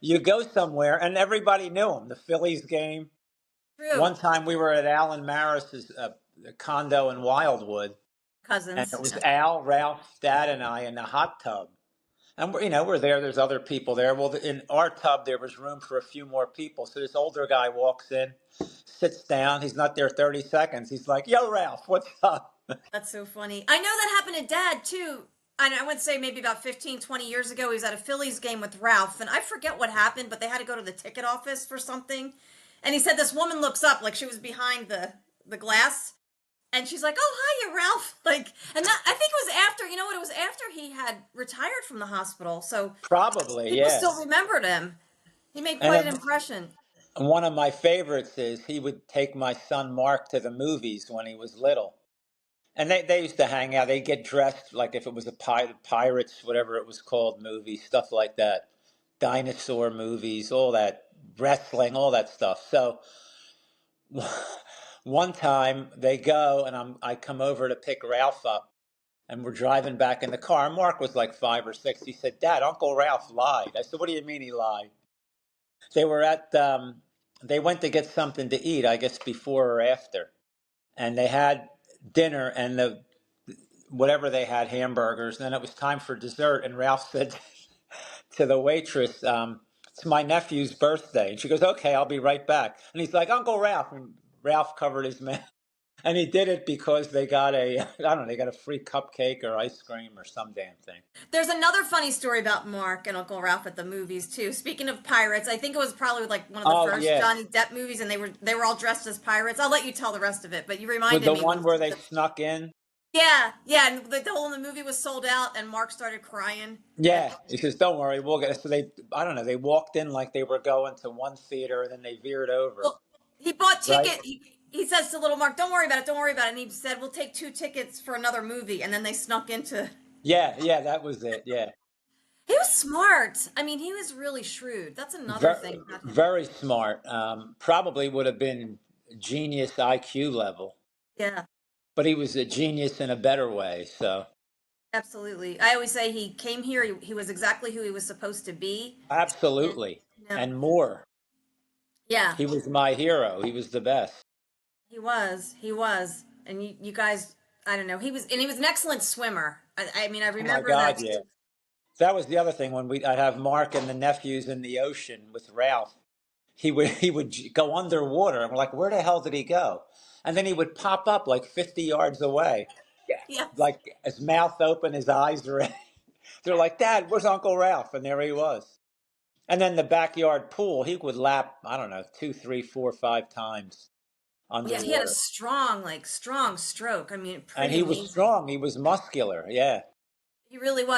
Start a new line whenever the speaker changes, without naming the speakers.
You go somewhere, and everybody knew him. The Phillies game.
True.
One time we were at Alan Maris's condo in Wildwood, and
Cousins.
it was
Yeah.
Al, Ralph, Dad, and I in the hot tub. And we're there. There's other people there. Well, in our tub there was room for a few more people. So this older guy walks in, sits down. He's not there 30 seconds. He's like, "Yo, Ralph, what's up?"
That's so funny. I know that happened to Dad too. I would say maybe about 15, 20 years ago. He was at a Phillies game with Ralph, and I forget what happened, but they had to go to the ticket office for something. And he said this woman looks up, like she was behind the glass, and she's like, "Oh, hiya, Ralph!" Like, and that I think it was after. You know what? It was after he had retired from the hospital, so
Probably,
people
yeah.
still remembered him. He made
And
quite an
then
impression.
one of my favorites is he would take my son Mark to the movies when he was little. And they used to hang out. They'd get dressed like if it was a Pirates, whatever it was called, movie, stuff like that. Dinosaur movies, all that, wrestling, all that stuff. So one time they go and I come over to pick Ralph up and we're driving back in the car. And Mark was like 5 or 6. He said, "Dad, Uncle Ralph lied." I said, "What do you mean he lied?" They were they went to get something to eat, I guess before or after. And they had dinner and whatever they had, hamburgers. And then it was time for dessert. And Ralph said to the waitress, "It's my nephew's birthday." And she goes, "Okay, I'll be right back." And he's like, "Uncle Ralph." And Ralph covered his mouth. And he did it because they got I don't know, they got a free cupcake or ice cream or some damn thing.
There's another funny story about Mark and Uncle Ralph at the movies too. Speaking of pirates, I think it was probably like one of the
Oh,
first
yeah.
Johnny Depp movies, and they were all dressed as pirates. I'll let you tell the rest of it, but you
With
reminded
the
me when
one where they
the,
snuck in.
yeah, yeah, and the whole of the movie was sold out, and Mark started crying.
Yeah. He says, "Don't worry, we'll get it." So I don't know, they walked in like they were going to one theater and then they veered over.
Well, he bought
Right?
ticket. He says to little Mark, "Don't worry about it. Don't worry about it." And he said, "We'll take 2 tickets for another movie," and then they snuck into.
Yeah, yeah, that was it. Yeah.
He was smart. I mean, he was really shrewd. That's another
Very,
thing about him.
very smart. Probably would have been genius IQ level,
Yeah.
but he was a genius in a better way. So
Absolutely. I always say he came here, he was exactly who he was supposed to be. And,
absolutely,
you know,
and more.
yeah,
He was my hero. He was the best.
he was. He was. And you guys, I don't know. He was an excellent swimmer. I mean, I
Oh my
remember
God,
that.
yeah. That was the other thing when I'd have Mark and the nephews in the ocean with Ralph. He would go underwater, and we're like, "Where the hell did he go?" And then he would pop up like 50 yards away,
Yes.
like his mouth open, his eyes red. They're like, "Dad, where's Uncle Ralph?" And there he was. And then the backyard pool, he would lap, I don't know, two, three, four, 5 times
Yeah, he had a
underwater.
strong, like, strong stroke. I mean,
And
pretty
he was
amazing.
strong. He was muscular. Yeah.
He really was.